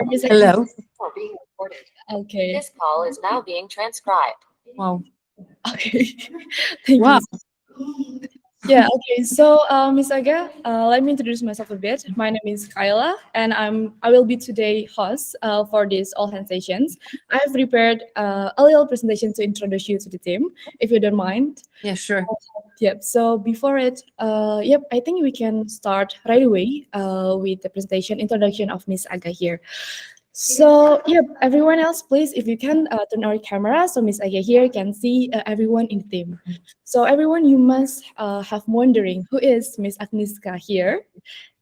Miss Agnes. Hello. Call being recorded. Okay. This call is now being transcribed. Wow. Okay. Thank you, Wow. Miss. Yeah, okay. So, Miss Aga, let me introduce myself a bit. My name is Kyla, and I will be today host for this all hands sessions. I've prepared a little presentation to introduce you to the team, if you don't mind. Yeah, sure. Yep. So before it, yep, I think we can start right away with the presentation introduction of Miss Aga here. So, yep, everyone else, please, if you can turn our camera so Miss Aga here can see everyone in the team. So, everyone, you must have wondering who is Miss Agnieszka here,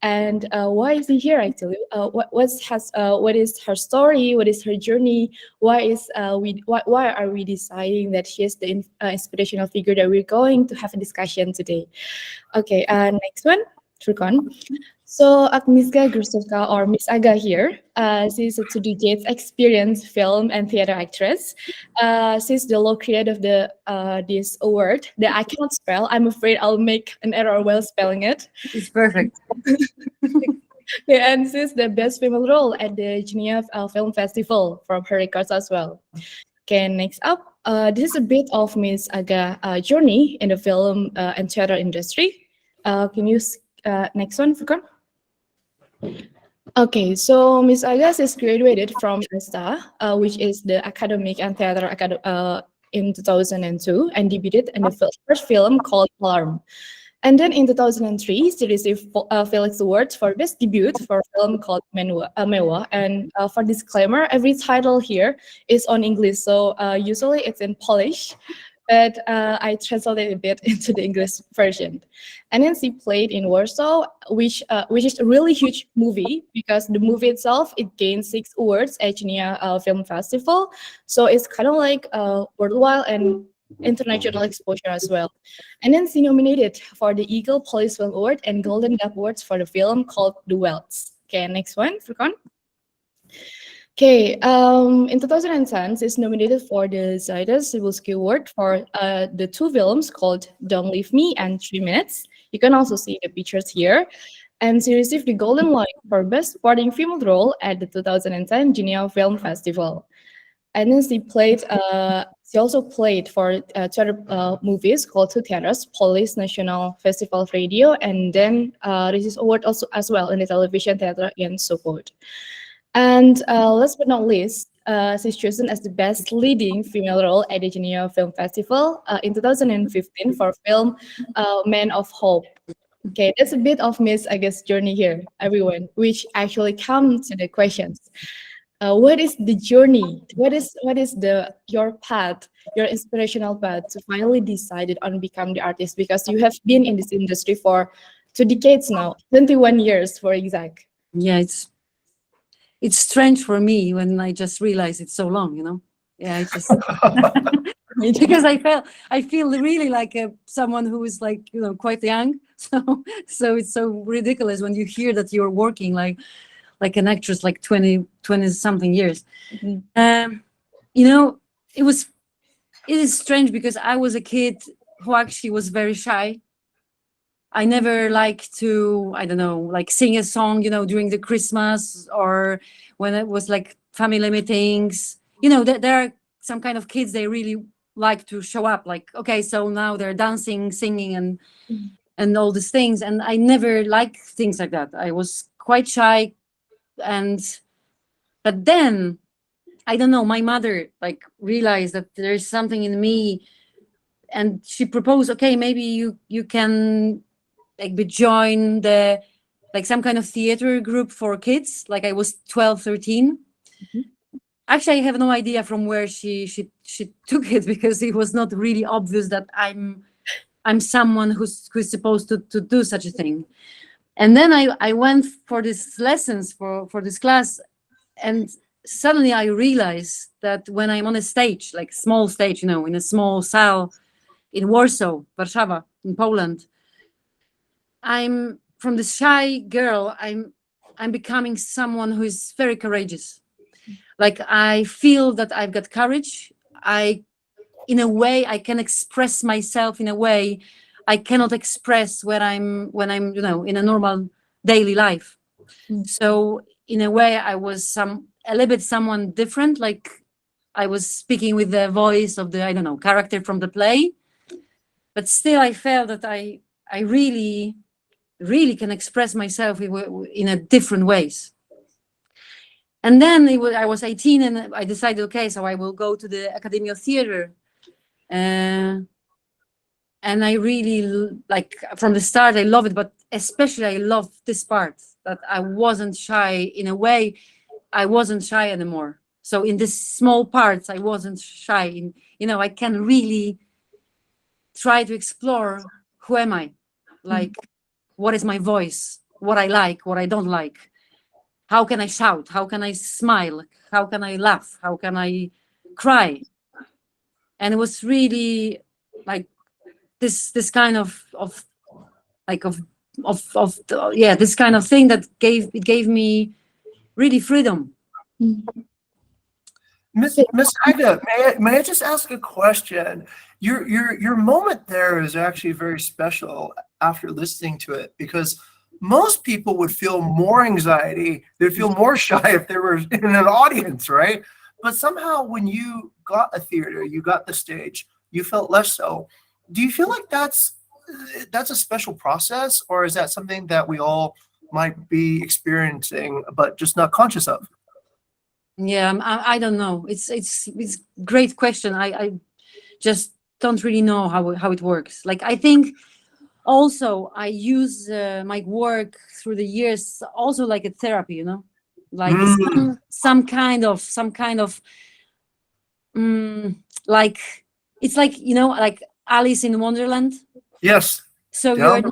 and why is she here actually? What is her story? What is her journey? Why are we deciding that she is the inspirational figure that we're going to have a discussion today? Okay, next one, Trukon. So Agnieszka Grusovka, or Miss Aga here, she's a 2 decades experienced film and theater actress. She's the laureate of the this award that I cannot spell. I'm afraid I'll make an error while spelling it. It's perfect. Yeah, and she's the best female role at the Geneva Film Festival from her records as well. Okay, next up, this is a bit of Miss Aga journey in the film and theater industry. Can you next one, Furkan? Okay, so Miss Agas is graduated from ESTA, which is the Academic and Theater Academy, in 2002, and debuted in the first film called Alarm. And then in 2003, she received Felix Award for Best Debut for a film called Mewa. And for disclaimer, every title here is on English, so usually it's in Polish, but I translated a bit into the English version. And then she played in Warsaw, which is a really huge movie because the movie itself, it gained 6 awards at Geneva Film Festival. So it's kind of like worldwide and international exposure as well. And then she nominated for the Eagle Police Film Award and Golden Dove Awards for the film called The Welts. Okay, next one, Furkan. Okay, in 2010, she's nominated for the Zayda Cybulski Award for the 2 films called Don't Leave Me and 3 Minutes. You can also see the pictures here. And she received the Golden Lion for Best Supporting Female Role at the 2010 Geneva Film Festival. And then she also played for theater movies called Two Theaters, Polish National Festival Radio, and then received award also as well in the television theater in Sopot. And last but not least, she's chosen as the best leading female role at the Geneva Film Festival in 2015 for film Man of Hope. Okay, that's a bit of Miss, I guess, journey here, everyone, which actually comes to the questions. What is the journey? What is your path, your inspirational path to finally decided on become the artist? Because you have been in this industry for 2 decades now, 21 years for exact. Yeah, it's strange for me when I just realize it's so long, you know. Yeah, I just because I feel really like someone who is like, you know, quite young. So it's so ridiculous when you hear that you're working like an actress like 20 something years. Mhm. You know, it is strange because I was a kid who actually was very shy. I never liked to, I don't know, like sing a song, you know, during the Christmas or when it was like family meetings. You know, there are some kind of kids, they really like to show up like, okay, so now they're dancing, singing and all these things. And I never liked things like that. I was quite shy. But then, I don't know, my mother like realized that there's something in me and she proposed, okay, maybe you can like join the like some kind of theater group for kids. Like I was 12, 13. Mhm. Actually, I have no idea from where she took it because it was not really obvious that I'm someone who's supposed to do such a thing. And then I went for these lessons for this class, and suddenly I realized that when I'm on a stage, like small stage, you know, in a small saal in Warsaw, Warszawa, in Poland, I'm from the shy girl, I'm becoming someone who is very courageous. Like I feel that I've got courage. In a way, I can express myself in a way I cannot express when I'm, you know, in a normal daily life. Mm. So in a way, I was a little bit someone different, like I was speaking with the voice of the, I don't know, character from the play, but still I felt that I really, really can express myself in a different ways. And then I was 18 and I decided, okay, so I will go to the Academy of Theater. And I really, like, from the start, I love it, but especially I love this part, that I wasn't shy. In a way, I wasn't shy anymore. So in these small parts, I wasn't shy. I can really try to explore, who am I? Like, what is my voice? What I like, what I don't like. How can I shout? How can I smile? How can I laugh? How can I cry? And it was really like this kind of this kind of thing that gave me really freedom. Miss Agda, may I just ask a question? Your moment there is actually very special after listening to it, because most people would feel more anxiety, they'd feel more shy if they were in an audience, right? But somehow when you got a theater, you got the stage, you felt less so. Do you feel like that's a special process, or is that something that we all might be experiencing but just not conscious of? Yeah, I don't know. It's great question. I just don't really know how it works. Like, I think also I use my work through the years also like a therapy, like some kind of like, it's like, like Alice in Wonderland. Yes. So you're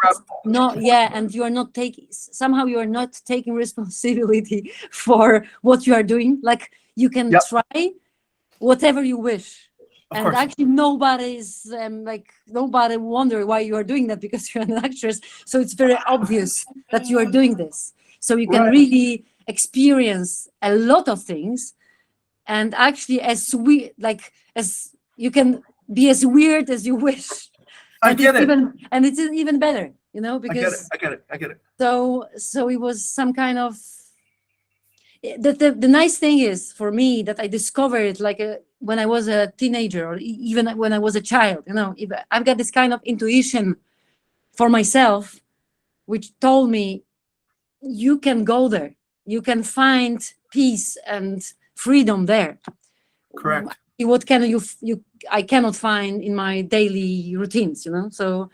not, yeah, and you are not taking, somehow you are not taking responsibility for what you are doing. Like, you can try whatever you wish. And actually nobody's nobody wonder why you are doing that, because you're an actress. So it's very obvious that you are doing this. So you can really experience a lot of things. And actually, as you can be as weird as you wish. I get it. And it's even better, because I get it. So it was some kind of, the nice thing is for me that I discovered when I was a teenager, or even when I was a child, I've got this kind of intuition for myself, which told me you can go there, you can find peace and freedom there. Correct. What can I cannot find in my daily routines, so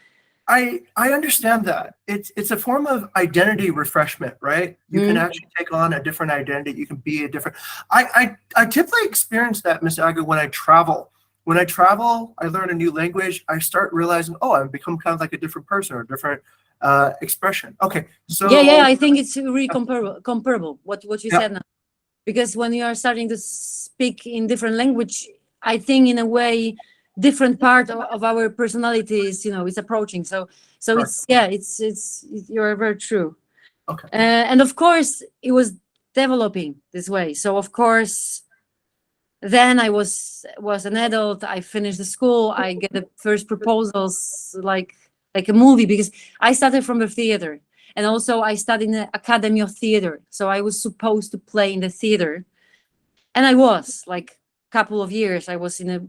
I understand that. It's a form of identity refreshment, right? You can actually take on a different identity. You can be a different. I typically experience that, Ms. Aga, when I travel. When I travel, I learn a new language. I start realizing, I've become kind of like a different person, or a different expression. Okay, so yeah, I think it's really comparable what you said now, because when you are starting to speak in different language, I think in a way different part of our personalities, is approaching. So it's you're very true. Okay. And of course it was developing this way. So of course, then I was an adult. I finished the school. I get the first proposals like a movie, because I started from the theater, and also I studied in the Academy of Theater. So I was supposed to play in the theater, and I was like couple of years. I was in a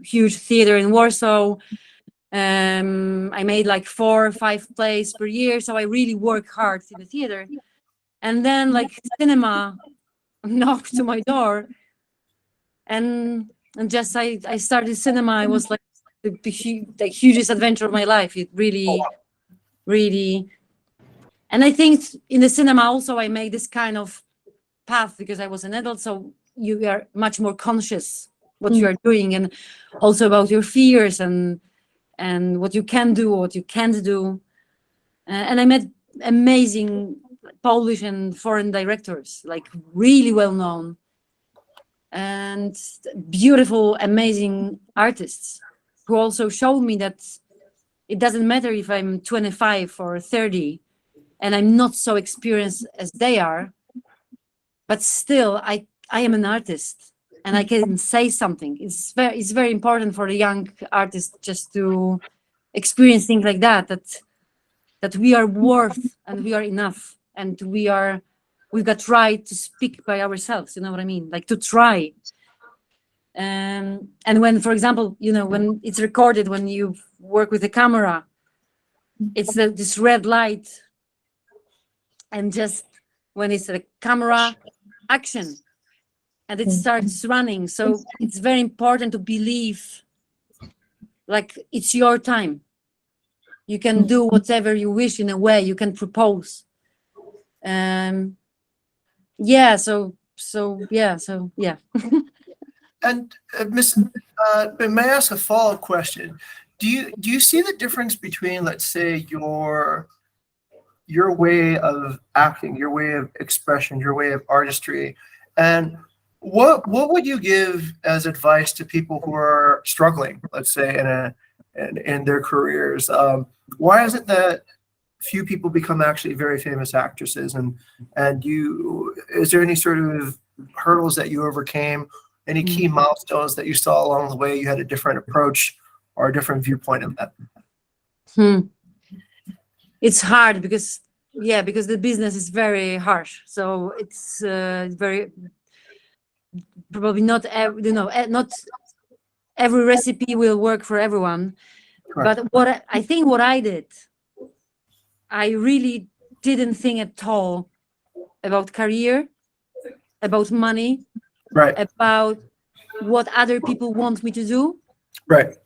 huge theater in Warsaw. I made like 4 or 5 plays per year, so I really work hard in the theater. And then cinema knocked to my door, and just I started cinema. It was like the hugest adventure of my life. It really, and I think in the cinema also I made this kind of path, because I was an adult, so you are much more conscious what you are doing, and also about your fears and what you can do, what you can't do. And I met amazing Polish and foreign directors, like really well known and beautiful, amazing artists, who also showed me that it doesn't matter if I'm 25 or 30 and I'm not so experienced as they are, but still I am an artist and I can say something. It's very important for the young artists just to experience things like that we are worth and we are enough, and we are we've got right to speak by ourselves. You know what I mean? Like to try. And when, for example, when it's recorded, when you work with the camera, it's this red light, and just when it's a camera action and it starts running. So it's very important to believe like it's your time. You can do whatever you wish, in a way you can propose. Yeah. So yeah. And Miss, may I ask a follow-up question? Do you see the difference between, let's say, your way of acting, your way of expression, your way of artistry, and what would you give as advice to people who are struggling, let's say, in their careers? Why is it that few people become actually very famous actresses? And is there any sort of hurdles that you overcame? Any key milestones that you saw along the way? You had a different approach or a different viewpoint of that? It's hard because the business is very harsh. So it's very probably not every recipe will work for everyone. Correct. But what I did, I really didn't think at all about career, about money, Right. about what other people want me to do. Right.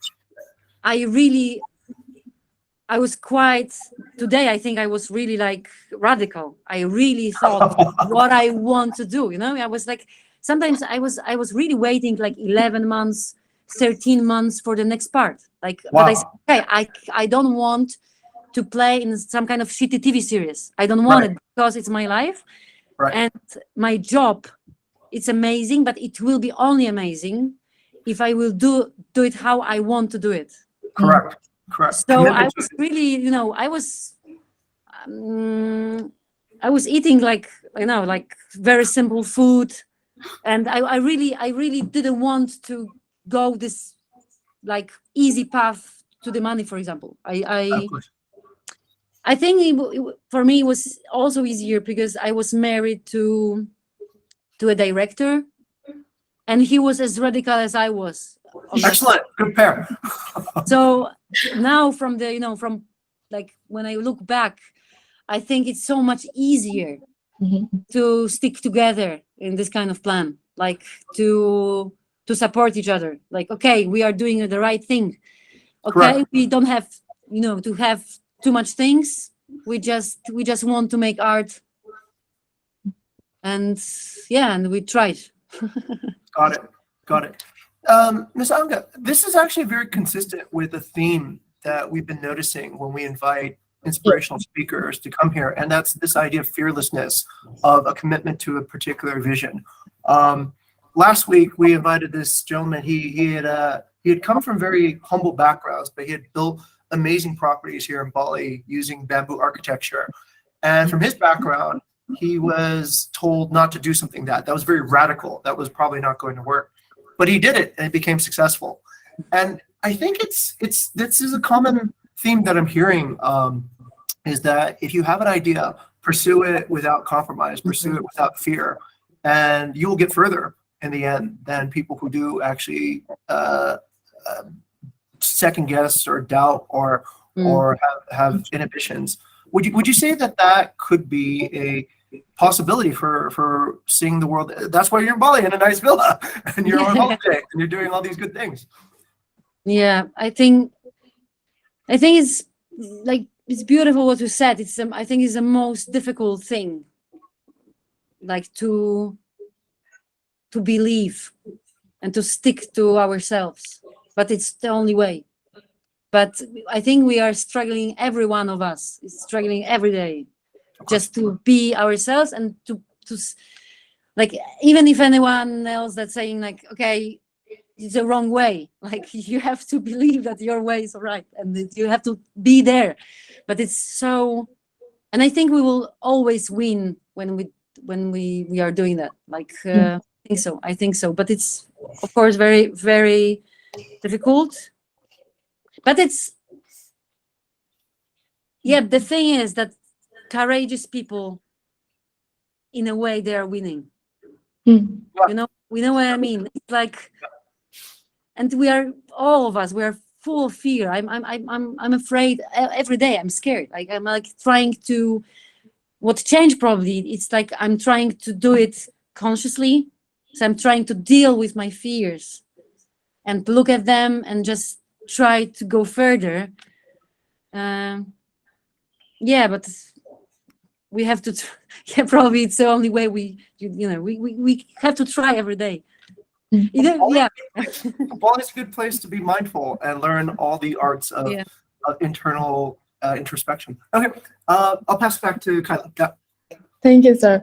Today I think I was really like radical. I really thought what I want to do. I was like, sometimes I was really waiting like 11 months, 13 months for the next part. Like, wow. But I said, okay, I don't want to play in some kind of shitty TV series. I don't want it because it's my life. Right. And my job, it's amazing, but it will be only amazing if I will do it how I want to do it. Correct. So I was really, I was eating like very simple food, and I really didn't want to go this like easy path to the money. For example, I think for me it was also easier because I was married to a director, and he was as radical as I was. Excellent. Good pair. So now from like when I look back, I think it's so much easier to stick together in this kind of plan, like to support each other. Like, okay, we are doing the right thing. Okay, correct. We don't have to have too much things. We just want to make art, and we tried. Got it. Ms. Anga, this is actually very consistent with the theme that we've been noticing when we invite inspirational speakers to come here, and that's this idea of fearlessness, of a commitment to a particular vision. Last week we invited this gentleman. He had come from very humble backgrounds, but he had built amazing properties here in Bali using bamboo architecture. And from his background, he was told not to do something that was very radical. That was probably not going to work. But he did it and it became successful. And I think this is a common theme that I'm hearing, is that if you have an idea, pursue it without compromise, pursue it without fear, and you will get further in the end than people who do actually second guess or doubt or have inhibitions. Would you say that could be a possibility for seeing the world? That's why you're in Bali in a nice villa and you're on holiday and you're doing all these good things. Yeah, I think it's like, it's beautiful what you said. I think it's the most difficult thing, like to believe and to stick to ourselves, but it's the only way. But I think we are struggling, every one of us is struggling every day just to be ourselves, and to like, even if anyone else that's saying like, okay, it's the wrong way, like you have to believe that your way is right and that you have to be there. But it's so, and I think we will always win when we are doing that. Like I think so. But it's of course very, very difficult. But it's, the thing is that courageous people, in a way they are winning. Mm. We know what I mean. It's like, and we are, all of us, we are full of fear. I'm afraid every day. I'm scared. Like I'm like trying to, what changed probably, it's like I'm trying to do it consciously. So I'm trying to deal with my fears and look at them and just try to go further. Yeah, but we have to, yeah, probably it's the only way we have to try every day. Yeah. Bali is a good place to be mindful and learn all the arts of, Yeah. of internal introspection. Okay, I'll pass it back to Kyla. Yeah. Thank you, sir.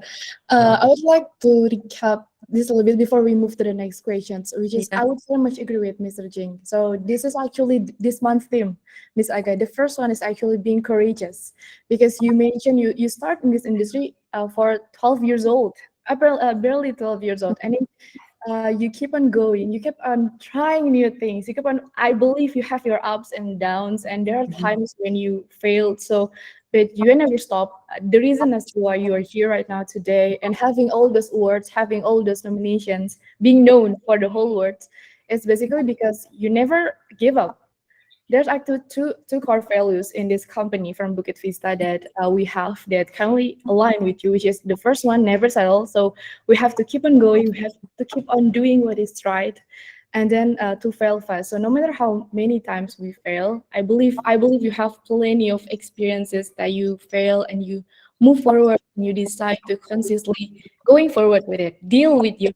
I would like to recap this a little bit before we move to the next questions, which is Yeah. I would very much agree with Mr. Jing. So this is actually this month's theme, Miss Aga. The first one is actually being courageous, because you mentioned you start in this industry for 12 years old, barely 12 years old, and you keep on going, you keep on trying new things, you keep on, I believe you have your ups and downs, and there are times when you failed, so but you never stop. The reason as to why you are here right now today and having all those awards, having all those nominations, being known for the whole world, is basically because you never give up. There's actually two core values in this company from Bukit Vista that we have that currently align with you, which is the first one, never settle. So we have to keep on going, we have to keep on doing what is right, and then to fail fast. So no matter how many times we fail, I believe you have plenty of experiences that you fail and you move forward and you decide to consistently going forward with it, deal with your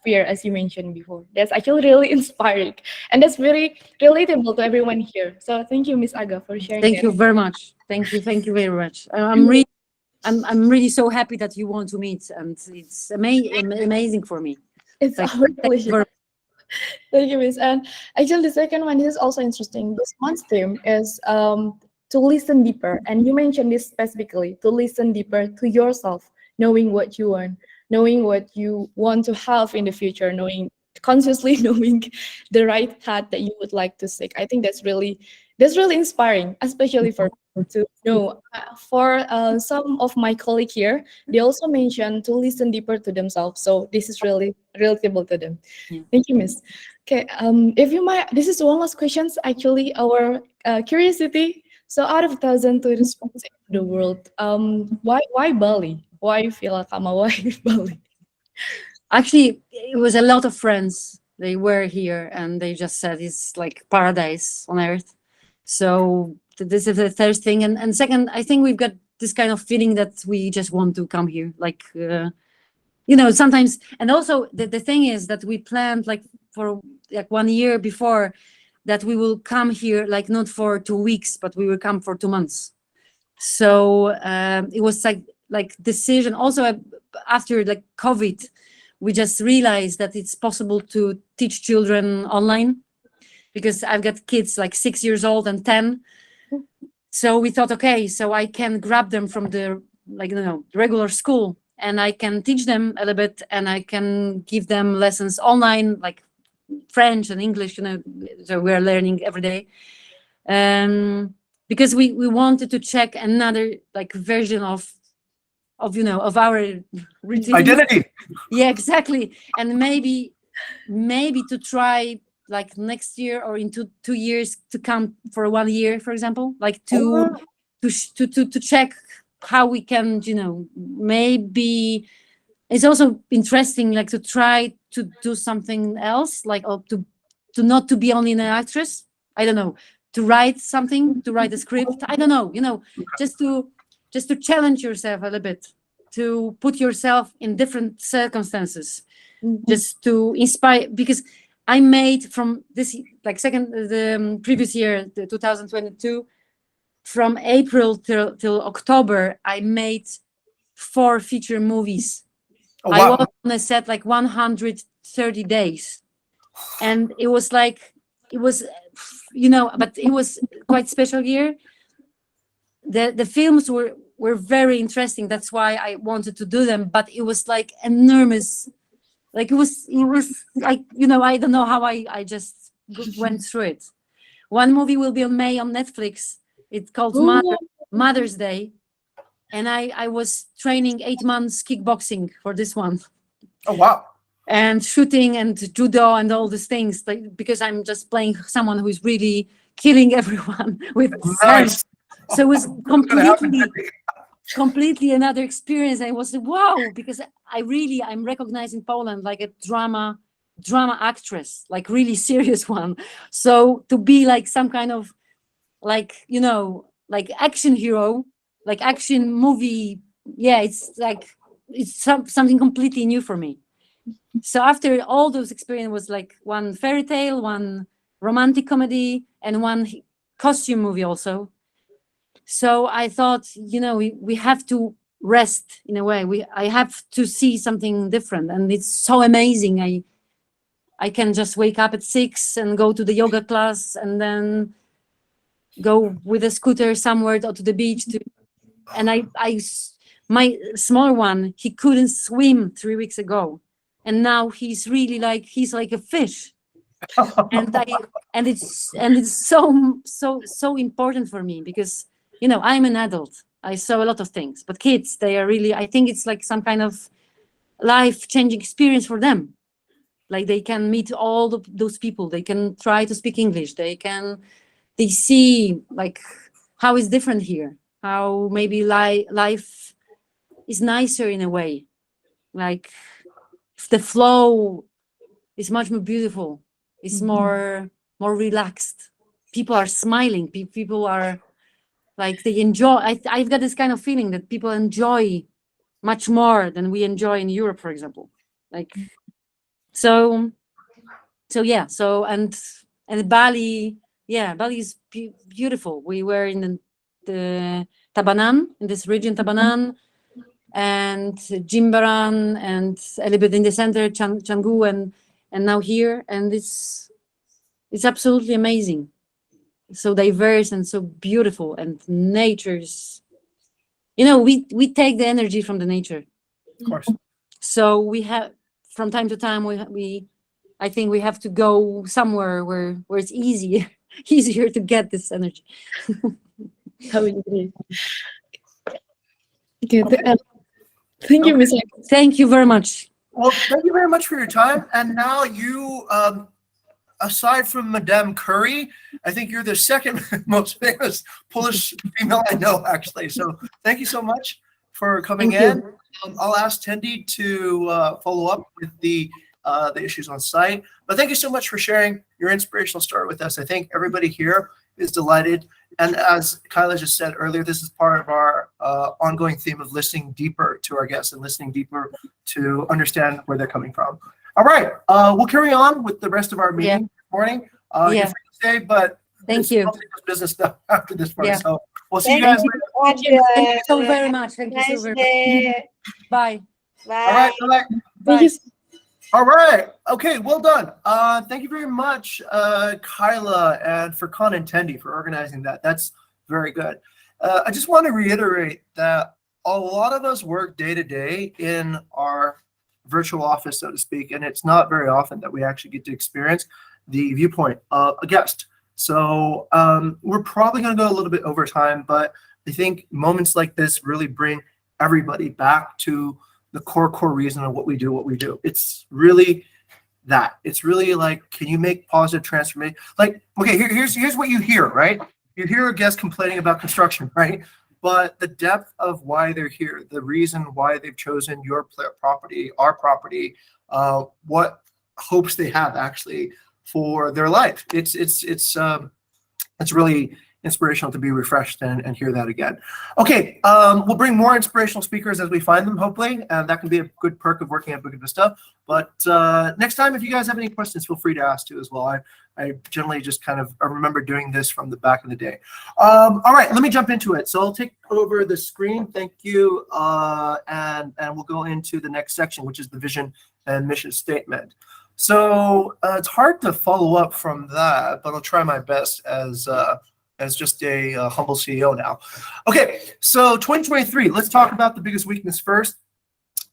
fear, as you mentioned before. That's actually really inspiring, and that's very relatable to everyone here. So thank you, Miss Aga, for sharing Thank that. you very much. Thank you very much. I'm really so happy that you want to meet, and it's amazing for me. It's Like, our thank you pleasure. very- Thank you, Miss. And actually, the second one is also interesting. This month's theme is to listen deeper. And you mentioned this specifically, to listen deeper to yourself, knowing what you want, knowing what you want to have in the future, knowing consciously knowing the right path that you would like to seek. I think that's really inspiring, especially for to know. For some of my colleagues here, they also mentioned to listen deeper to themselves. So this is really relatable to them. Yeah. Thank you, Miss. Okay, if you might, this is one last question. Actually, our curiosity. So, out of thousand tourist spots in the world, why Bali? Why Vilakama? Why Bali? Actually, it was a lot of friends. They were here, and they just said it's like paradise on earth. So this is the third thing, and second, I think we've got this kind of feeling that we just want to come here, like. Sometimes, and also the thing is that we planned like for like 1 year before that we will come here, like not for 2 weeks, but we will come for 2 months. So it was like decision. Also after like COVID, we just realized that it's possible to teach children online, because I've got kids like 6 years old and 10. So we thought, okay, so I can grab them from the regular school, and I can teach them a little bit, and I can give them lessons online, like French and English, so we're learning every day. Because we wanted to check another like version of our routine. Identity. Yeah, exactly. And maybe to try like next year or in 2 years to come for 1 year, for example, like to check how we can, maybe it's also interesting, like to try to do something else, like to not to be only an actress. I don't know, to write something, to write a script. I don't know, just to challenge yourself a little bit, to put yourself in different circumstances, just to inspire. Because I made from this like the previous year, the 2022. From April till October, I made 4 feature movies. Oh, I wow. was on a set like 130 days. And it was like, but it was quite special year. The films were very interesting. That's why I wanted to do them. But it was like enormous. Like it was like, I don't know how I just went through it. One movie will be on May on Netflix. It's called Mother's Day. and I was training 8 months kickboxing for this one, Oh, wow. and shooting and judo and all these things, like, because I'm just playing someone who is really killing everyone with Nice. so it was What's gonna happen completely another experience. I was wow, because I'm recognizing Poland like a drama actress, like really serious one. So to be like some kind of like, you know, like action hero, like action movie, yeah, it's like something completely new for me. So after all those experience was like one fairy tale, one romantic comedy, and one costume movie also. So I thought, you know, we have to rest in a way. I have to see something different, and it's so amazing. I can just wake up at 6 and go to the yoga class, and then go with a scooter somewhere to the beach. And my small one, he couldn't swim 3 weeks ago, and now he's really he's like a fish. and it's so important for me, because you know I'm an adult. I saw a lot of things, but kids, they are really, I think it's like some kind of life-changing experience for them. Like they can meet all those people, they can try to speak English, they see like how it's different here, how maybe life is nicer in a way, like the flow is much more beautiful, it's more relaxed, people are smiling, people are like they enjoy. I've got this kind of feeling that people enjoy much more than we enjoy in Europe, for example. Like so yeah, so and Bali, yeah, Bali is beautiful. We were in the Tabanan, in this region, Tabanan, and Jimbaran, and a little bit in the center, Canggu, and now here, and it's absolutely amazing. So diverse and so beautiful, and nature's, you know, we take the energy from the nature. Of course. So we have, from time to time, I think we have to go somewhere where it's easier to get this energy. How it is. Okay, thank you, Ms. Thank you very much. Well, thank you very much for your time. And now you, aside from Madame Curie, I think you're the second most famous Polish female I know, actually. So thank you so much for coming Thank in. I'll ask Tendi to follow up with the issues on site. But thank you so much for sharing your inspirational story with us. I think everybody here is delighted. And as Kyla just said earlier, this is part of our ongoing theme of listening deeper to our guests and listening deeper to understand where they're coming from. All right, we'll carry on with the rest of our meeting this morning. You're free to stay, but thank you. Business stuff after this part. Yeah. So we'll see you guys later. Thank you so very much. Thank you so very much. Bye. All right, bye. Bye. All right. Okay, well done. Thank you very much, Kyla, and Furkan and Tendi for organizing that. That's very good. I just want to reiterate that a lot of us work day to day in our virtual office, so to speak, and it's not very often that we actually get to experience the viewpoint of a guest. So we're probably going to go a little bit over time, but I think moments like this really bring everybody back to the core reason of what we do. It's really that. It's really like, can you make positive transformation? Like, okay, here's what you hear, right? You hear a guest complaining about construction, right? But the depth of why they're here, the reason why they've chosen your property, our property, what hopes they have actually for their life. It's really inspirational to be refreshed and hear that again. Okay, we'll bring more inspirational speakers as we find them, hopefully, and that can be a good perk of working at Bukit Vista. But next time, if you guys have any questions, feel free to ask too as well. I generally just kind of remember doing this from the back of the day. All right, let me jump into it. So I'll take over the screen. Thank you, and we'll go into the next section, which is the vision and mission statement. So it's hard to follow up from that, but I'll try my best as just a humble CEO now. Okay, so 2023, let's talk about the biggest weakness first.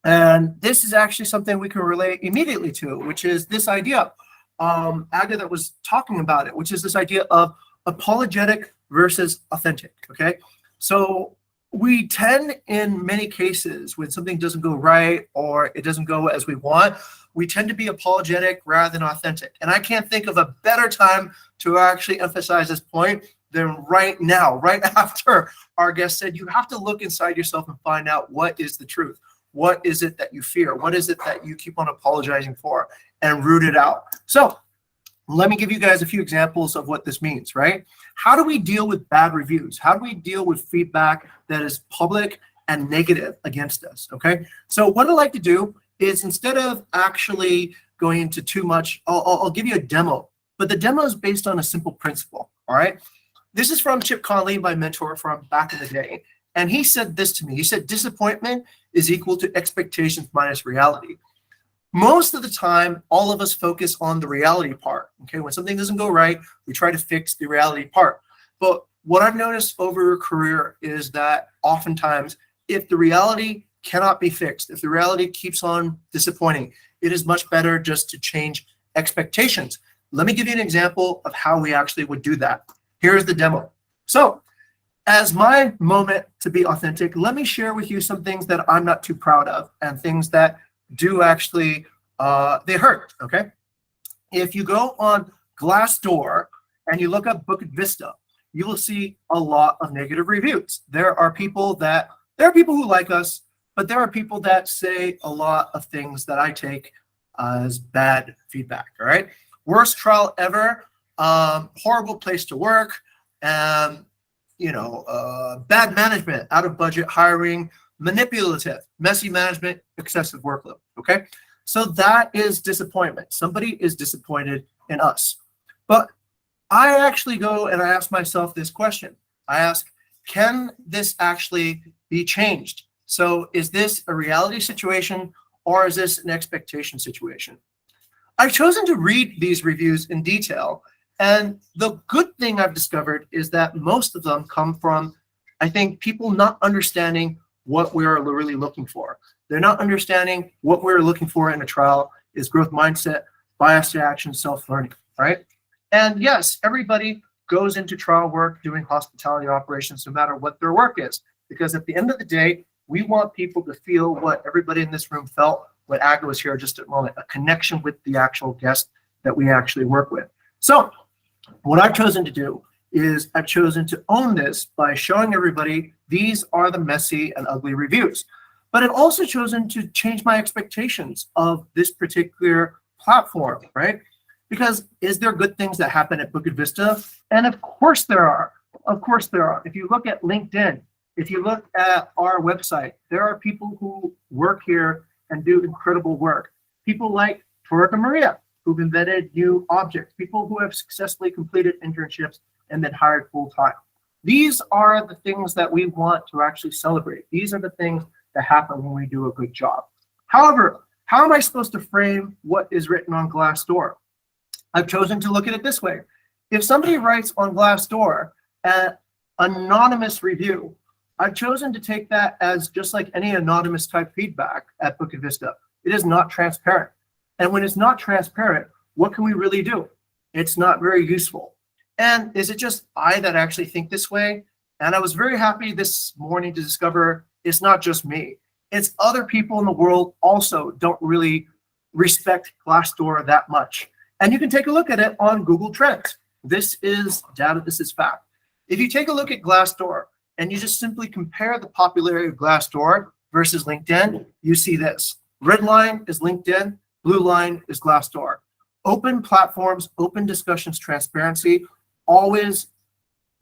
And this is actually something we can relate immediately to, which is this idea. Agda that was talking about it, which is this idea of apologetic versus authentic, okay? So we tend, in many cases, when something doesn't go right or it doesn't go as we want, we tend to be apologetic rather than authentic. And I can't think of a better time to actually emphasize this point than right now, right after our guest said, you have to look inside yourself and find out what is the truth. What is it that you fear? What is it that you keep on apologizing for, and root it out? So let me give you guys a few examples of what this means, right? How do we deal with bad reviews? How do we deal with feedback that is public and negative against us, okay? So what I like to do is, instead of actually going into too much, I'll give you a demo, but the demo is based on a simple principle, all right? This is from Chip Conley, my mentor from back in the day, and he said this to me. He said, disappointment is equal to expectations minus reality. Most of the time, all of us focus on the reality part, okay? When something doesn't go right, we try to fix the reality part. But what I've noticed over a career is that oftentimes, if the reality cannot be fixed, if the reality keeps on disappointing, it is much better just to change expectations. Let me give you an example of how we actually would do that. Here's the demo. So, as my moment to be authentic, let me share with you some things that I'm not too proud of, and things that do actually, they hurt, okay? If you go on Glassdoor and you look up Bukit Vista, you will see a lot of negative reviews. There are people who like us, but there are people that say a lot of things that I take as bad feedback, all right? Worst trial ever, horrible place to work, bad management, out of budget hiring, manipulative, messy management, excessive workload, okay? So that is disappointment. Somebody is disappointed in us. But I actually go and I ask myself this question. I ask, can this actually be changed? So is this a reality situation, or is this an expectation situation? I've chosen to read these reviews in detail, and the good thing I've discovered is that most of them come from, I think, people not understanding what we're really looking for. They're not understanding what we're looking for in a trial is growth mindset, bias reaction, self-learning, right? And yes, everybody goes into trial work doing hospitality operations, no matter what their work is, because at the end of the day, we want people to feel what everybody in this room felt when Agda was here just a moment, a connection with the actual guest that we actually work with. So what I've chosen to do is I've chosen to own this by showing everybody these are the messy and ugly reviews. But I've also chosen to change my expectations of this particular platform, right? Because is there good things that happen at Bukit Vista? And of course there are. Of course there are. If you look at LinkedIn, if you look at our website, there are people who work here and do incredible work. People like Torika Maria, who've invented new objects, people who have successfully completed internships and been hired full-time. These are the things that we want to actually celebrate. These are the things that happen when we do a good job. However, how am I supposed to frame what is written on Glassdoor? I've chosen to look at it this way. If somebody writes on Glassdoor an anonymous review, I've chosen to take that as just like any anonymous type feedback at Bukit Vista. It is not transparent. And when it's not transparent, what can we really do? It's not very useful. And is it just I that actually think this way? And I was very happy this morning to discover it's not just me. It's other people in the world also don't really respect Glassdoor that much. And you can take a look at it on Google Trends. This is data, this is fact. If you take a look at Glassdoor and you just simply compare the popularity of Glassdoor versus LinkedIn, you see this. Red line is LinkedIn, blue line is Glassdoor. Open platforms, open discussions, transparency always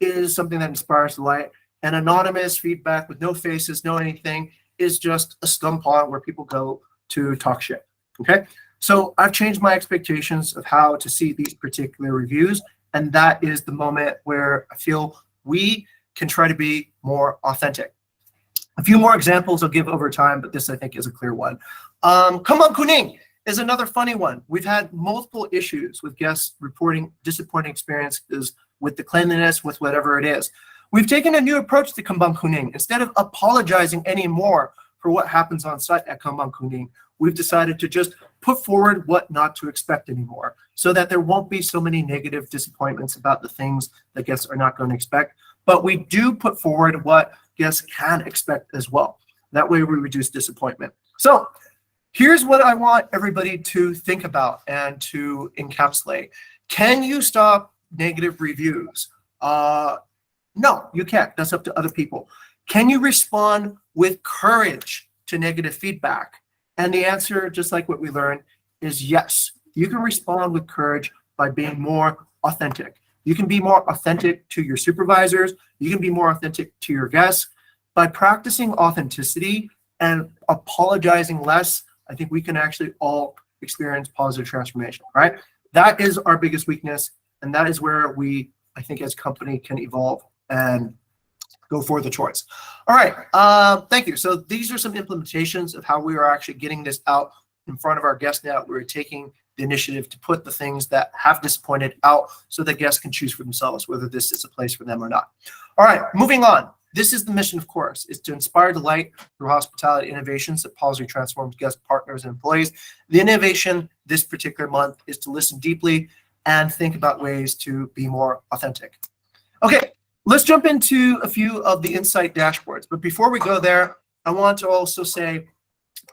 is something that inspires delight. And anonymous feedback with no faces, no anything, is just a scum pond where people go to talk shit, okay? So I've changed my expectations of how to see these particular reviews, and that is the moment where I feel we can try to be more authentic. A few more examples I'll give over time, but this I think is a clear one. Kembang Kuning is another funny one. We've had multiple issues with guests reporting disappointing experiences with the cleanliness, with whatever it is. We've taken a new approach to Kembang Kuning. Instead of apologizing anymore for what happens on site at Kembang Kuning, we've decided to just put forward what not to expect anymore, so that there won't be so many negative disappointments about the things that guests are not going to expect. But we do put forward what guests can expect as well. That way we reduce disappointment. So here's what I want everybody to think about and to encapsulate. Can you stop negative reviews? No, you can't. That's up to other people. Can you respond with courage to negative feedback? And the answer, just like what we learned, is yes. You can respond with courage by being more authentic. You can be more authentic to your supervisors. You can be more authentic to your guests. By practicing authenticity and apologizing less, I think we can actually all experience positive transformation, right? That is our biggest weakness. And that is where we, I think, as a company can evolve and go for the choice. All right, thank you. So these are some implementations of how we are actually getting this out in front of our guests now. We're taking the initiative to put the things that have disappointed out so that guests can choose for themselves whether this is a place for them or not. All right, moving on. This is the mission, of course, is to inspire delight through hospitality innovations that positively transforms guests, partners, and employees. The innovation this particular month is to listen deeply and think about ways to be more authentic. Okay, let's jump into a few of the insight dashboards. But before we go there, I want to also say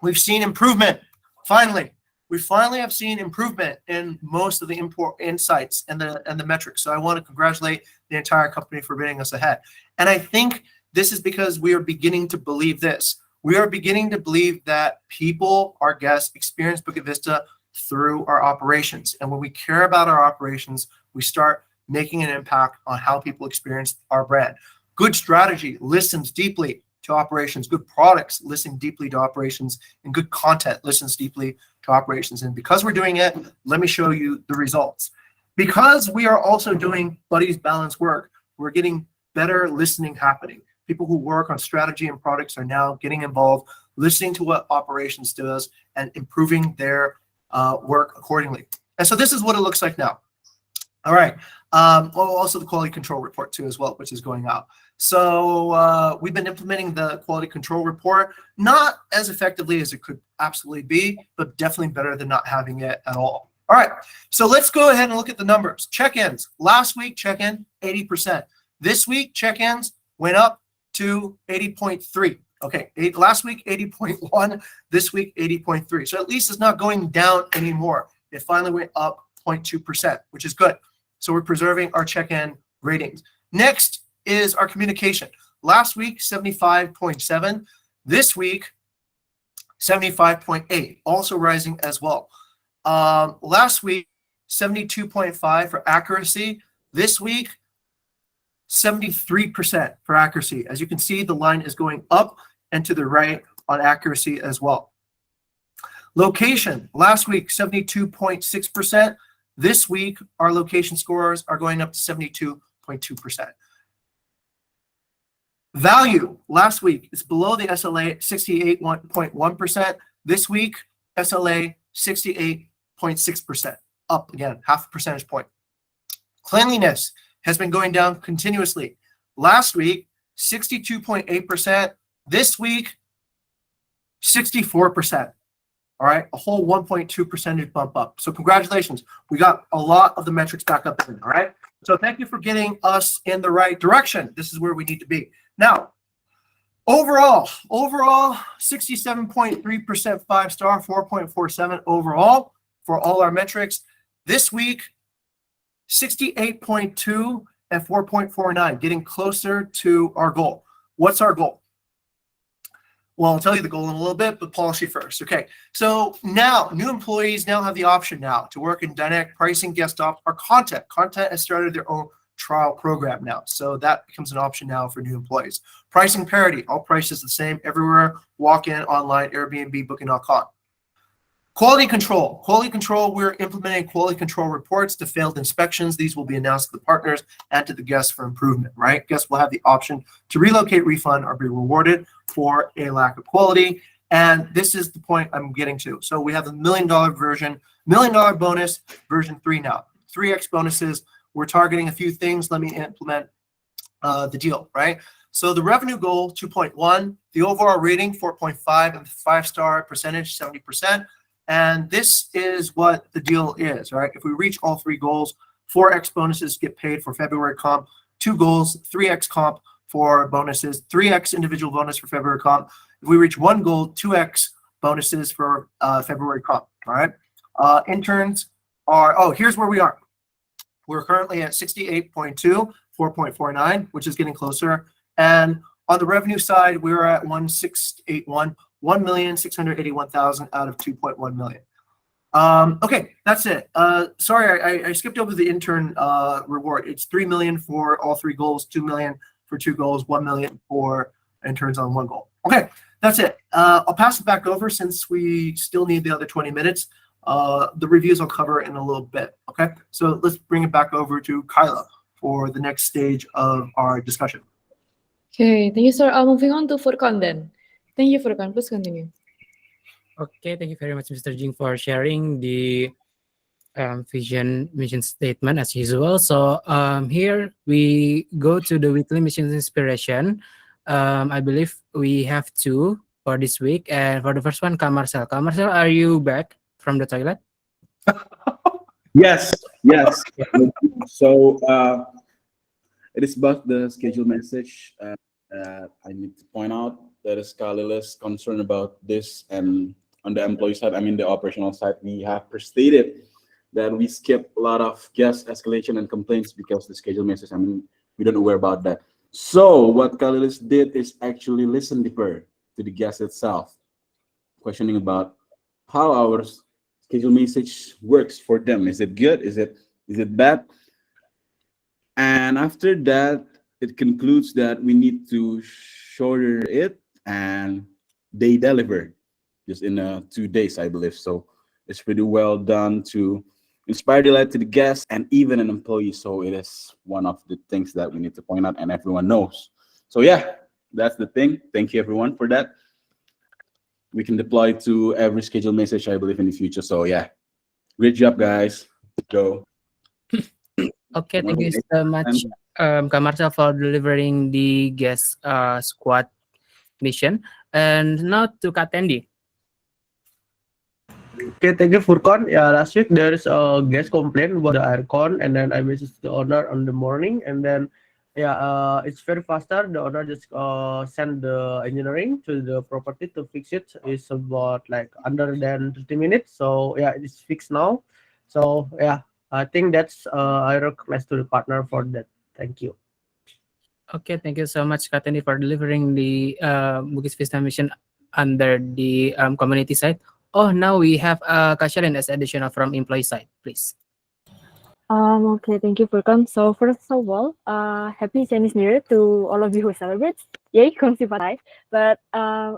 we've seen improvement. Finally, we finally have seen improvement in most of the insights and the metrics. So I want to congratulate the entire company for bringing us ahead. And I think this is because we are beginning to believe this. We are beginning to believe that people, our guests, experience Bukit Vista through our operations. And when we care about our operations, we start making an impact on how people experience our brand. Good strategy listens deeply to operations. Good products listen deeply to operations, and good content listens deeply to operations. And because we're doing it, let me show you the results. Because we are also doing buddies balance work, we're getting better listening happening. People who work on strategy and products are now getting involved, listening to what operations does and improving their work accordingly. And so this is what it looks like now. All right. Also the quality control report too as well, which is going out. So we've been implementing the quality control report, not as effectively as it could absolutely be, but definitely better than not having it at all. All right, so let's go ahead and look at the numbers. Check-ins. Last week, check-in, 80%. This week, check-ins went up to 80.3. Okay, last week, 80.1. This week, 80.3. So at least it's not going down anymore. It finally went up 0.2%, which is good. So we're preserving our check-in ratings. Next is our communication. Last week, 75.7. This week, 75.8, also rising as well. Last week, 72.5 for accuracy. This week, 73% for accuracy. As you can see, the line is going up and to the right on accuracy as well. Location, last week, 72.6%. This week, our location scores are going up to 72.2%. Value, last week, is below the SLA at 68.1%. This week, SLA 68.6%, up again, half a percentage point. Cleanliness has been going down continuously. Last week, 62.8%. This week, 64%. All right, a whole 1.2 percentage bump up. So congratulations. We got a lot of the metrics back up in, all right? So thank you for getting us in the right direction. This is where we need to be. Now, overall, 67.3% 5-star, 4.47 overall for all our metrics. This week, 68.2 and 4.49, getting closer to our goal. What's our goal? Well, I'll tell you the goal in a little bit, but policy first. Okay, so now new employees now have the option now to work in dynamic pricing, guest ops, or content. Content has started their own trial program now, so that becomes an option now for new employees. Pricing parity, all prices the same everywhere. Walk in, online, Airbnb, Booking.com. Quality control. Quality control, we're implementing quality control reports to failed inspections. These will be announced to the partners and to the guests for improvement, right? Guests will have the option to relocate, refund, or be rewarded for a lack of quality. And this is the point I'm getting to. So we have the $1 million version, $1 million bonus, version 3 now. 3x bonuses. We're targeting a few things. Let me implement the deal, right? So the revenue goal, 2.1. The overall rating, 4.5. And the 5-star percentage, 70%. And this is what the deal is, right? If we reach all 3 goals, 4x bonuses get paid for February comp, 2 goals, 3x comp for bonuses, 3x individual bonus for February comp. If we reach one goal, 2x bonuses for February comp. All right. Interns are, here's where we are. We're currently at 68.2, 4.49, which is getting closer. And on the revenue side, we're at 1,681, 1,681,000 out of 2.1 million. Okay, that's it. Sorry, I skipped over the intern reward. It's 3 million for all 3 goals, 2 million for 2 goals, 1 million for interns on 1 goal. Okay, that's it. I'll pass it back over since we still need the other 20 minutes. The reviews I'll cover in a little bit. Okay, so let's bring it back over to Kyla for the next stage of our discussion. Okay, thank you, sir. Moving on to Furkan then. Thank you, Furkan. Please continue. Okay, thank you very much, Mr. Jing, for sharing the mission statement as usual. So here we go to the weekly mission inspiration. I believe we have 2 for this week. And for the first one, Kak Marcel. Kak Marcel, are you back from the toilet? Yes. So it is about the schedule message. I need to point out that is Kalila's concern about this, and on the employee side, I mean the operational side, we have stated that we skip a lot of guest escalation and complaints because the schedule message, I mean, we don't aware about that. So what Kalilis did is actually listen deeper to the guest itself, questioning about how our schedule message works for them. Is it good? Is it bad? And after that, it concludes that we need to shorter it, and they deliver just in 2 days, I believe. So it's pretty well done to inspire delight to the guests and even an employee. So it is one of the things that we need to point out, and everyone knows. So yeah, that's the thing. Thank you everyone for that. We can deploy to every schedule message, I believe, in the future. So yeah, great job, guys. Go. Okay, thank you so much, Kak Marcel, for delivering the guest squad mission. And now to Kak Tendi. Okay, thank you, Furkan. Yeah, last week there is a guest complaint about the aircon, and then I messaged the owner on the morning, and then it's very faster. The owner just send the engineering to the property to fix it. It's about like under than 30 minutes. So yeah, it's fixed now. So yeah, I think that's I recognize to the partner for that. Thank you. Okay, thank you so much, Kak Tendi, for delivering the Bukit Vista mission under the community side. Oh, now we have Kak Shalin as additional from employee side, please. Okay, thank you, Furkan. So first of all, happy Chinese New Year to all of you who celebrate. Yay, Kongsi Patai. But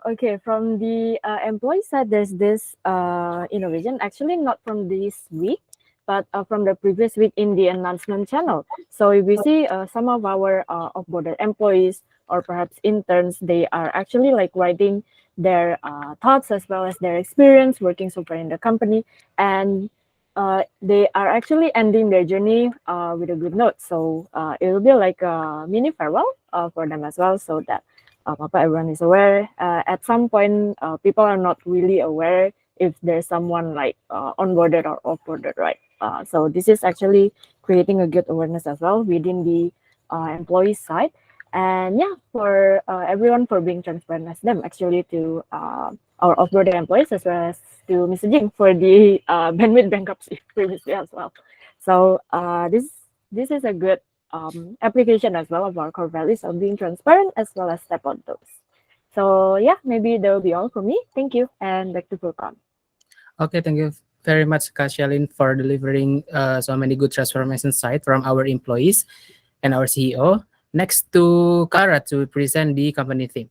okay, from the employee side, there's this innovation. Actually, not from this week, but from the previous week in the announcement channel. So if we see some of our off-boarded employees or perhaps interns, they are actually like writing their thoughts as well as their experience working so far in the company, and they are actually ending their journey with a good note. So it will be like a mini farewell for them as well, so that everyone is aware. At some point, people are not really aware if there's someone like onboarded or offboarded, right? So this is actually creating a good awareness as well within the employee side. And yeah, for everyone for being transparent as them actually to our off-boarded employees as well as to Mr. Jing for the bandwidth bankruptcy previously as well. So this is a good application as well of our core values of being transparent as well as step on those. So yeah, maybe that will be all from me. Thank you, and back to Furkan. Okay, thank you very much, Kak Shalin, for delivering so many good transformation side from our employees and our CEO. Next to Kara to present the company theme.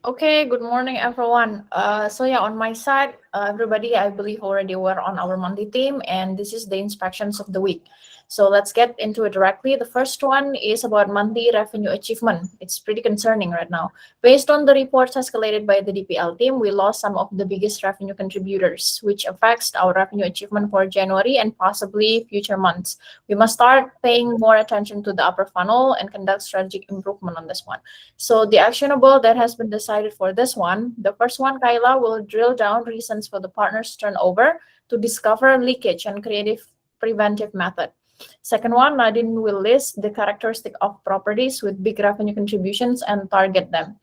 Okay, good morning, everyone. So yeah, on my side, everybody, I believe already aware on our monthly theme, and this is the inspections of the week. So let's get into it directly. The first one is about monthly revenue achievement. It's pretty concerning right now. Based on the reports escalated by the DPL team, we lost some of the biggest revenue contributors, which affects our revenue achievement for January and possibly future months. We must start paying more attention to the upper funnel and conduct strategic improvement on this one. So the actionable that has been decided for this one, the first one, Kayla, will drill down reasons for the partners turnover to discover leakage and creative preventive method. Second one, Nadine will list the characteristic of properties with big revenue contributions and target them.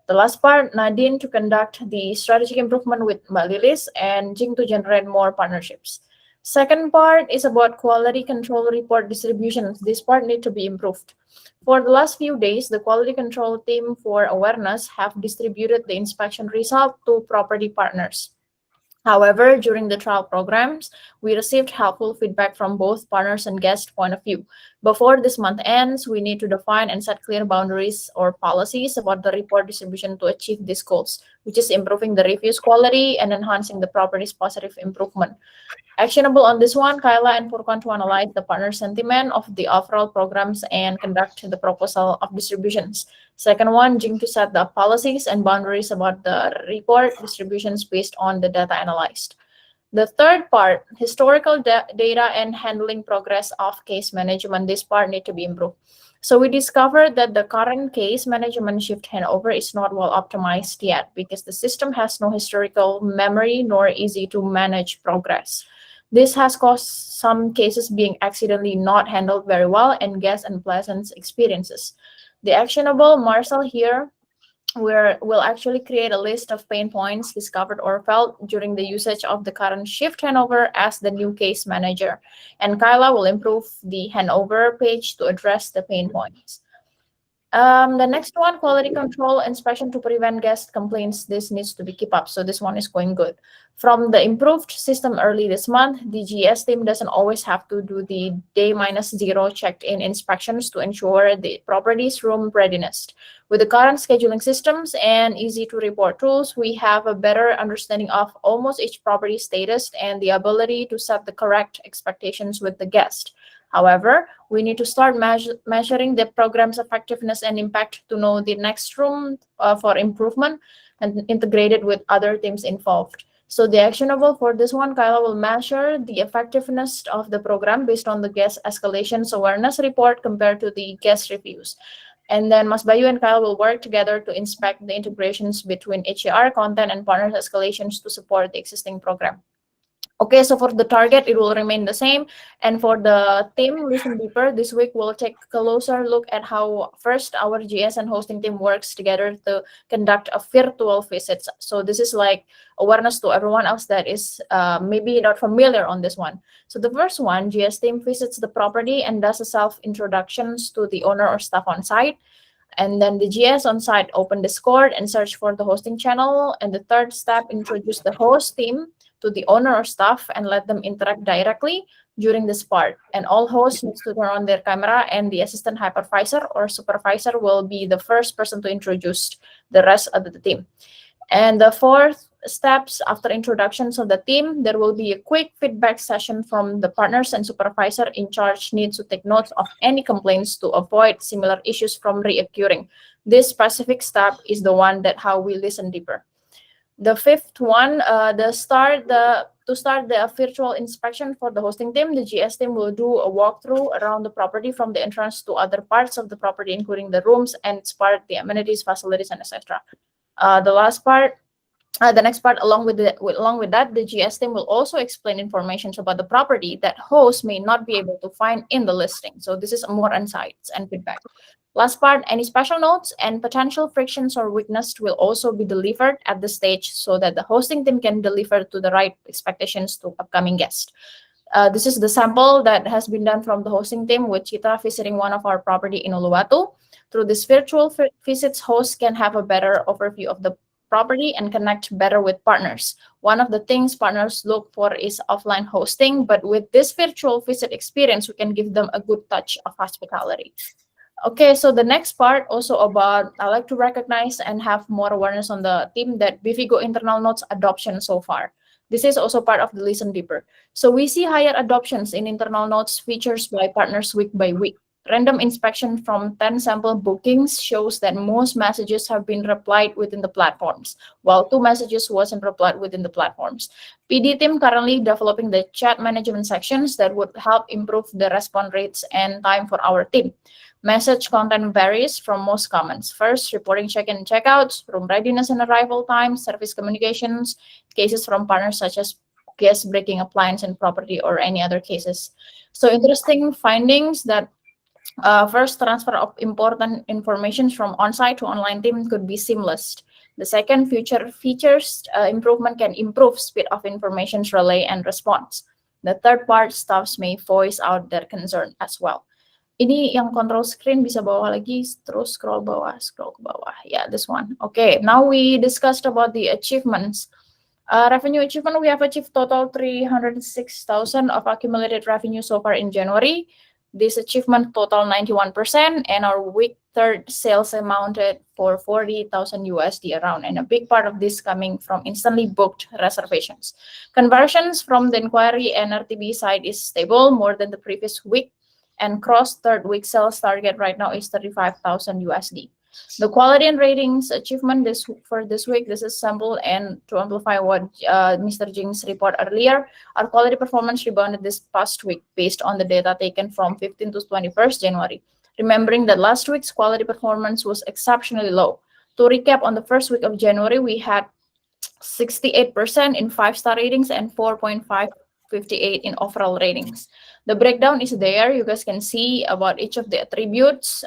The last part, Nadine to conduct the strategic improvement with Mbak Lilis and Jing to generate more partnerships. Second part is about quality control report distributions. This part need to be improved. For the last few days, the quality control team for awareness have distributed the inspection result to property partners. However, during the trial programs, we received helpful feedback from both partners and guest point of view. Before this month ends, we need to define and set clear boundaries or policies about the report distribution to achieve these goals, which is improving the reviews quality and enhancing the property's positive improvement. Actionable on this one, Kyla and Furkan to analyze the partner sentiment of the overall programs and conduct the proposal of distributions. Second one, Jing to set the policies and boundaries about the report distributions based on the data analyzed. The third part, historical data and handling progress of case management. This part need to be improved. So we discovered that the current case management shift handover is not well optimized yet because the system has no historical memory nor easy to manage progress. This has caused some cases being accidentally not handled very well and guest unpleasant experiences. The actionable Marcel here will actually create a list of pain points discovered or felt during the usage of the current shift handover as the new case manager. And Kyla will improve the handover page to address the pain points. The next one, quality control inspection to prevent guest complaints. This needs to be keep up. So this one is going good. From the improved system early this month, the GS team doesn't always have to do the day -0 checked-in inspections to ensure the property's room readiness. With the current scheduling systems and easy to report tools, we have a better understanding of almost each property status and the ability to set the correct expectations with the guest. However, we need to start measuring the program's effectiveness and impact to know the next room for improvement and integrated with other teams involved. So the actionable for this one, Kyla will measure the effectiveness of the program based on the guest escalations awareness report compared to the guest reviews. And then Mas Bayu and Kyle will work together to inspect the integrations between HAR content and partners escalations to support the existing program. Okay, so for the target, it will remain the same. And for the team, listen deeper, this week we'll take a closer look at how first our GS and hosting team works together to conduct a virtual visits. So this is like awareness to everyone else that is maybe not familiar on this one. So the first one, GS team visits the property and does a self-introductions to the owner or staff on site. And then the GS on site open Discord and search for the hosting channel. And the third step, introduce the host team to the owner or staff and let them interact directly during this part. And all hosts need to turn on their camera, and the assistant hypervisor or supervisor will be the first person to introduce the rest of the team. And the fourth steps, after introductions of the team, there will be a quick feedback session from the partners, and supervisor in charge needs to take notes of any complaints to avoid similar issues from reoccurring. This specific step is the one that how we listen deeper. The fifth one, to start the virtual inspection for the hosting team, the GS team will do a walkthrough around the property from the entrance to other parts of the property, including the rooms and its part, the amenities, facilities, and etc. The next part, along with that, the GS team will also explain information about the property that hosts may not be able to find in the listing. So this is more insights and feedback. Last part, any special notes and potential frictions or weakness will also be delivered at the stage so that the hosting team can deliver to the right expectations to upcoming guests. This is the sample that has been done from the hosting team with Chitra visiting one of our property in Uluwatu. Through this virtual visits, hosts can have a better overview of the property and connect better with partners. One of the things partners look for is offline hosting, but with this virtual visit experience, we can give them a good touch of hospitality. Okay, so the next part also about, I like to recognize and have more awareness on the team that BVGO internal notes adoption so far. This is also part of the listen deeper. So we see higher adoptions in internal notes features by partners week by week. Random inspection from 10 sample bookings shows that most messages have been replied within the platforms, while 2 messages wasn't replied within the platforms. PD team currently developing the chat management sections that would help improve the response rates and time for our team. Message content varies from most comments. First, reporting check-in and checkouts, room readiness and arrival time, service communications, cases from partners such as guest breaking appliance and property or any other cases. So interesting findings that first, transfer of important information from on-site to online team could be seamless. The second, future features improvement can improve speed of information relay and response. The third part, staffs may voice out their concern as well. Ini yang control screen bisa bawah lagi, terus scroll ke bawah. Yeah, this one. Okay, now we discussed about the achievements. Revenue achievement, we have achieved total 306,000 of accumulated revenue so far in January. This achievement total 91%, and our week third sales amounted for 40,000 USD around, and a big part of this coming from instantly booked reservations. Conversions from the inquiry and RTB side is stable more than the previous week, and cross third week sales target right now is 35,000 USD. The quality and ratings achievement for this week, this is sample, and to amplify what Mr. Jing's report earlier, our quality performance rebounded this past week based on the data taken from 15th to 21st January. Remembering that last week's quality performance was exceptionally low. To recap, on the first week of January, we had 68% in 5-star ratings and 4.558 in overall ratings. The breakdown is there. You guys can see about each of the attributes.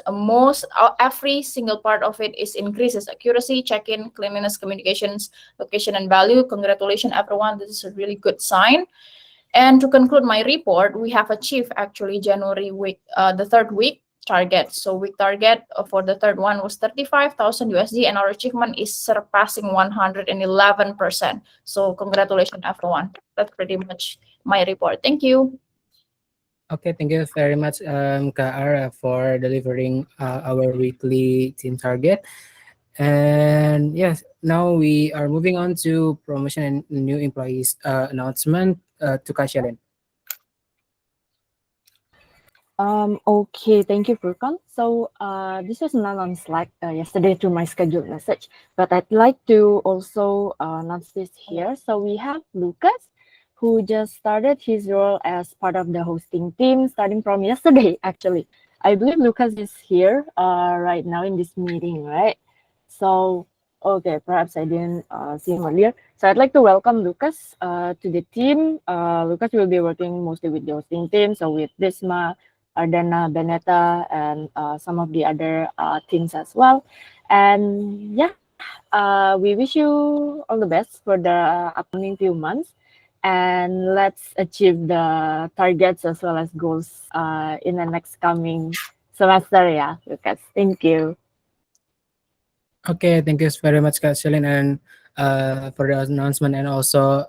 Every single part of it is increases accuracy, check-in, cleanliness, communications, location, and value. Congratulations, everyone. This is a really good sign. And to conclude my report, we have achieved actually January week, the third week target. So week target for the third one was 35,000 USD, and our achievement is surpassing 111%. So congratulations, everyone. That's pretty much my report. Thank you. Okay, thank you very much, Kak Ara, for delivering our weekly team target. And yes, now we are moving on to promotion and new employees announcement to Kak Shalin. Okay, thank you, Furkan. So this was not on Slack yesterday to my scheduled message, but I'd like to also announce this here. So we have Lucas, who just started his role as part of the hosting team starting from yesterday, actually. I believe Lucas is here right now in this meeting, right? So, okay, perhaps I didn't see him earlier. So I'd like to welcome Lucas to the team. Lucas will be working mostly with the hosting team, so with Disma, Ardana, Beneta, and some of the other teams as well. And yeah, we wish you all the best for the upcoming few months. And let's achieve the targets as well as goals in the next coming semester, yeah, Lucas. Thank you. Okay, thank you very much, Kak Shalin, and for the announcement, and also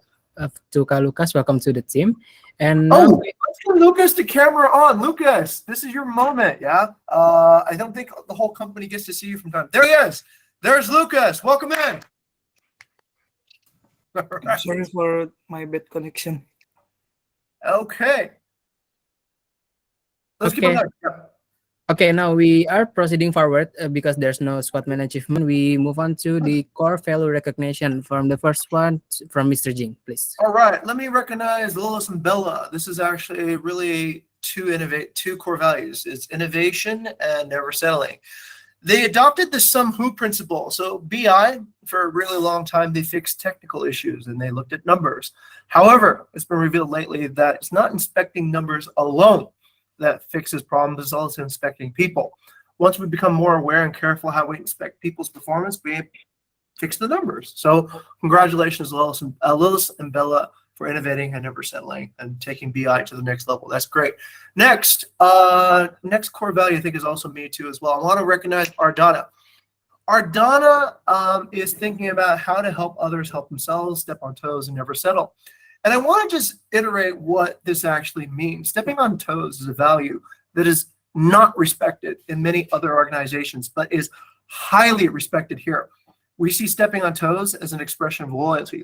to Kak Lucas, welcome to the team. And now let's get Lucas the camera on. Lucas, this is your moment, yeah? I don't think the whole company gets to see you from time. There he is. There's Lucas. Welcome in. Right. Sorry for my bad connection. Okay. Let's keep on going. Okay, now we are proceeding forward because there's no squadman achievement. We move on to the core value recognition from the first one from Mr. Jing, please. All right, let me recognize Lilis and Bella. This is actually really two core values. It's innovation and never settling. They adopted the sum who principle. So BI, for a really long time, they fixed technical issues and they looked at numbers. However, it's been revealed lately that it's not inspecting numbers alone that fixes problems, it's also inspecting people. Once we become more aware and careful how we inspect people's performance, we fix the numbers. So congratulations, Lilis and Bella, for innovating and never settling and taking BI to the next level. That's great. Next core value I think is also me too as well. I want to recognize Ardana. Ardana is thinking about how to help others help themselves, step on toes, and never settle. And I want to just iterate what this actually means. Stepping on toes is a value that is not respected in many other organizations, but is highly respected here. We see stepping on toes as an expression of loyalty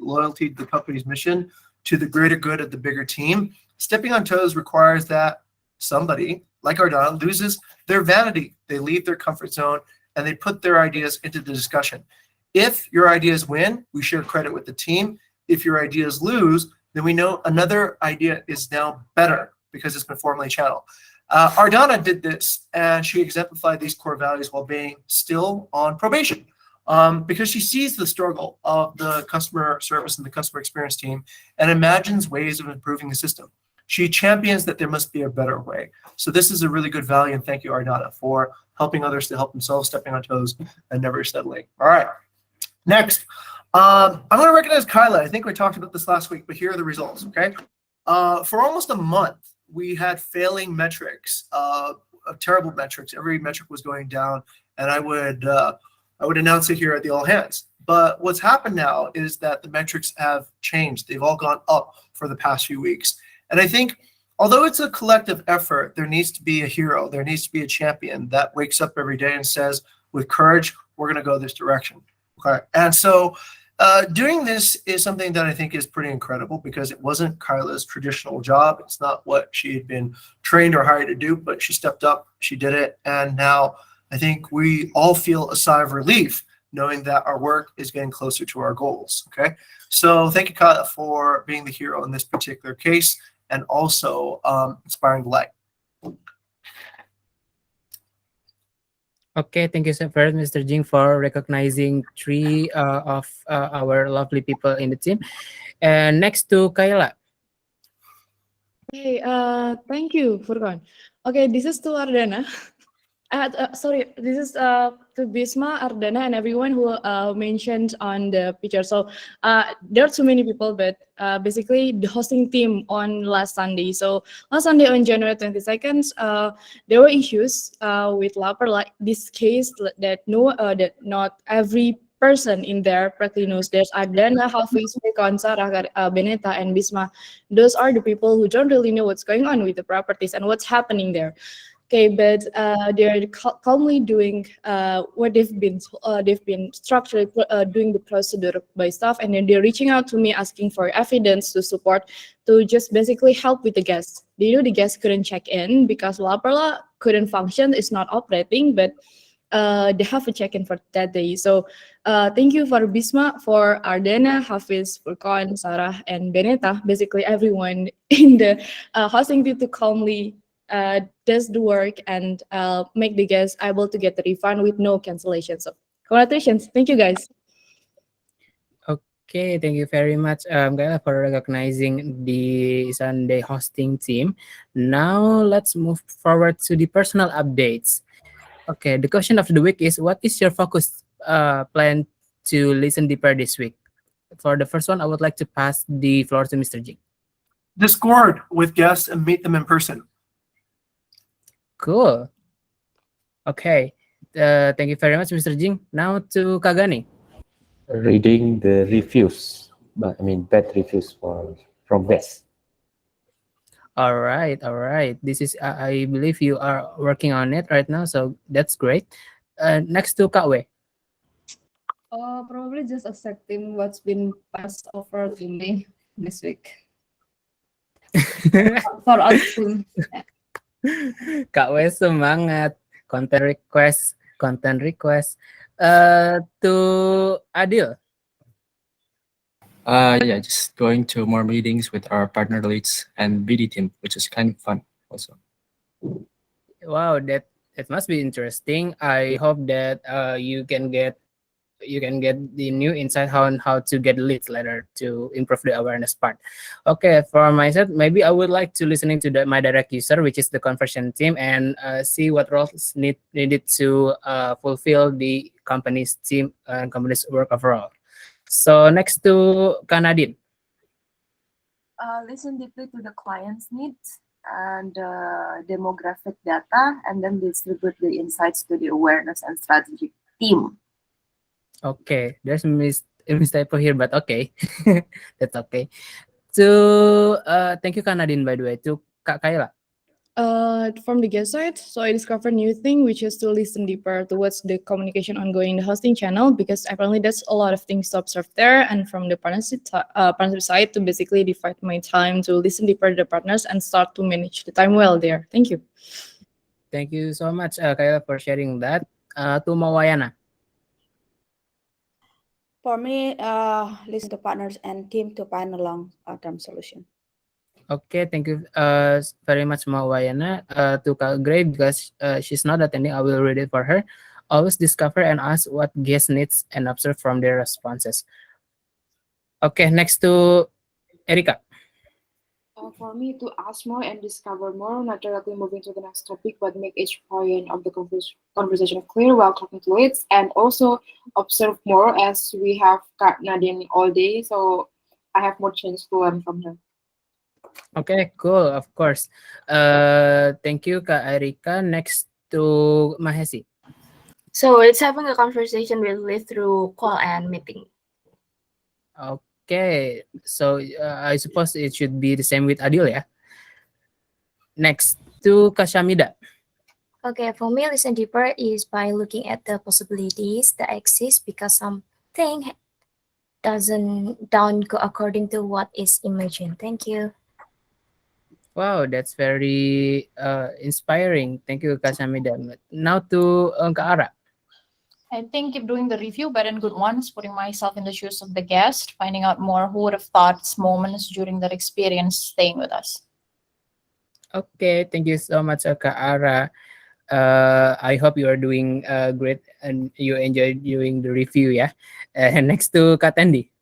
to the company's mission, to the greater good of the bigger team. Stepping on toes requires that somebody, like Ardana, loses their vanity. They leave their comfort zone and they put their ideas into the discussion. If your ideas win, we share credit with the team. If your ideas lose, then we know another idea is now better because it's been formally channeled. Ardana did this and she exemplified these core values while being still on probation. because she sees the struggle of the customer service and the customer experience team and imagines ways of improving the system. She champions that there must be a better way. So this is a really good value, and thank you, Ardana, for helping others to help themselves, stepping on toes, and never settling. All right, next. I'm going to recognize Kyla. I think we talked about this last week, but here are the results, okay? For almost a month, we had failing metrics, terrible metrics. Every metric was going down, and I would announce it here at the all hands. But what's happened now is that the metrics have changed. They've all gone up for the past few weeks. And I think, although it's a collective effort, there needs to be a hero. There needs to be a champion that wakes up every day and says, with courage, we're going to go this direction. Okay. And so doing this is something that I think is pretty incredible because it wasn't Kyla's traditional job. It's not what she had been trained or hired to do, but she stepped up, she did it. And now I think we all feel a sigh of relief knowing that our work is getting closer to our goals. Okay. So thank you, Kyla, for being the hero in this particular case and also inspiring the light. Okay, thank you so very much, Mr. Jing, for recognizing three of our lovely people in the team. And next to Kayla. Hey, thank you, Furkan. Okay, this is to Ardana. Sorry, this is to Bisma, Ardana, and everyone who mentioned on the picture. So there are too many people, but basically the hosting team on last Sunday. So last Sunday on January 22nd, there were issues with Lapper, like this case that not every person in there practically knows. There's Ardana, Hafiz, Furkan, Sarah, Beneta, and Bisma. Those are the people who don't really know what's going on with the properties and what's happening there. Okay, but they're calmly doing what they've been structurally doing the procedure by staff, and then they're reaching out to me asking for evidence to support to just basically help with the guests. They know the guests couldn't check in because Laperla couldn't function, it's not operating, but they have a check-in for that day. So thank you for Bisma, for Ardana, Hafiz, Furkan, Sarah, and Beneta, basically everyone in the hosting team to calmly does the work and make the guests able to get the refund with no cancellation. So congratulations. Thank you, guys. Okay, thank you very much, Kayla, for recognizing the Sunday hosting team. Now let's move forward to the personal updates. Okay, the question of the week is, what is your focus plan to listen deeper this week? For the first one, I would like to pass the floor to Mr. Jing. Discord with guests and meet them in person. Cool. Okay. Thank you very much, Mr. Jing. Now to Kagani. Reading the reviews, but I mean bad reviews from West. All right. This is I believe you are working on it right now, so that's great. Next to Kak Probably just accepting what's been passed over to me this week. For us too. Kak W semangat. Content request. To Adil. Yeah, just going to more meetings with our partner leads and BD team, which is kind of fun also. Wow, that must be interesting. I hope that you can get the new insight on how to get leads later to improve the awareness part. Okay, for myself, maybe I would like to listening to my direct user, which is the conversion team, and see what roles needed to fulfill the company's team and company's work overall. So next to Kanadin. Listen deeply to the client's needs and demographic data, and then distribute the insights to the awareness and strategic team. Okay, there's a mistypo here, but okay, that's okay. To thank you, Kanadin, by the way. To Kak Kayla. From the guest side, so I discovered new thing, which is to listen deeper towards the communication ongoing in the hosting channel, because apparently there's a lot of things to observe there. And from the partnership side, to basically divide my time to listen deeper to the partners and start to manage the time well there. Thank you. Thank you so much, Kayla, for sharing that. To Mawayana. For me, listen to partners and team to find a long-term solution. Okay, thank you very much, Mawayana. To Kak Gray, because she's not attending, I will read it for her. Always discover and ask what guest needs and observe from their responses. Okay, next to Erika. For me to ask more and discover more, not directly moving to the next topic, but make each point of the conversation clear while talking to it, and also observe more as we have Kak Nadine all day, so I have more chance to learn from her. Okay, cool, of course. Thank you, Kak Erika. Next to Mahesi. So it's having a conversation really through call and meeting. Okay, so I suppose it should be the same with Adil, yeah? Next to Kashamida. Okay, for me, listen deeper is by looking at the possibilities that exist because something don't go according to what is imagined. Thank you. Wow, that's very inspiring. Thank you, Kashamida. Now to Kak Ara. I think keep doing the review, bad and good ones, putting myself in the shoes of the guest, finding out more who would have thought moments during that experience staying with us. Okay, thank you so much, Kak Ara. I hope you are doing great and you enjoyed doing the review, yeah? Next to Kak Tendi.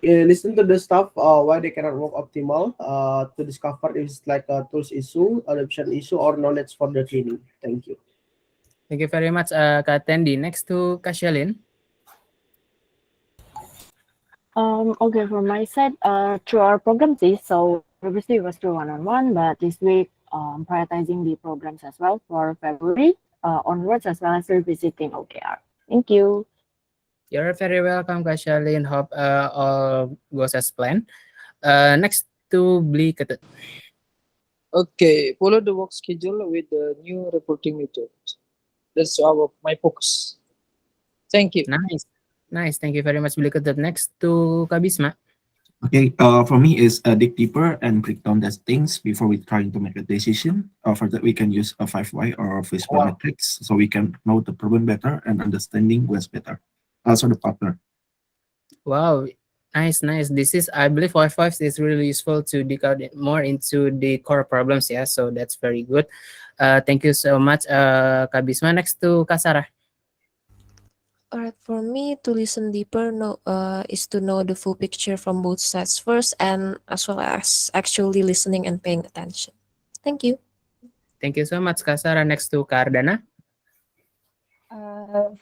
Listen to the stuff why they cannot work optimal to discover if it's like a tools issue, adoption issue, or knowledge for the training. Thank you. Thank you very much, Kak Tendi. Next to Kak Shalin. Okay, from my side, through our programs, so previously it was through one-on-one, but this week prioritizing the programs as well for February onwards, as well as revisiting OKR. Thank you. You're very welcome, Kak Shalin. Hope all goes as planned. Next to Bli Ketut. Okay, follow the work schedule with the new reporting method. That's my focus. Thank you. Nice. Thank you very much, Bli Ketut. Next to Kak Bisma. Okay, for me is dig deeper and break down the things before we trying to make a decision. For that, we can use a 5 why or visual metrics so we can know the problem better and understanding what's better. Also the partner. Wow, nice. This is, I believe, 5 is really useful to dig out more into the core problems. Yeah, so that's very good. Thank you so much, Kak Bisma. Next to Kak Sarah. Alright, for me to listen deeper is to know the full picture from both sides first, and as well as actually listening and paying attention. Thank you. Thank you so much, Kak Sarah. Next to Kak Ardana.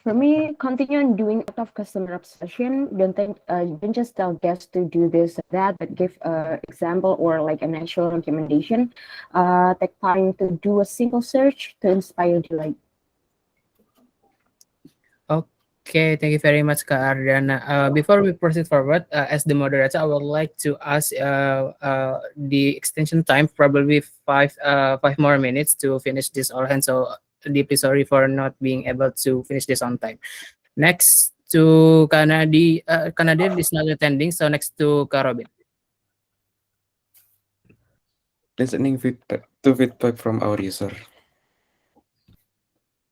For me, continue on doing out of customer obsession. Don't just tell guests to do this or that, but give an example or like an actual recommendation. Take time to do a simple search to inspire delight. Okay, thank you very much, Kak Ardana. Before we proceed forward, as the moderator, I would like to ask the extension time, probably five more minutes to finish this all hands. So deeply sorry for not being able to finish this on time. Next to Canadian is not attending, so next to Kak Robin. Listening feedback from our user.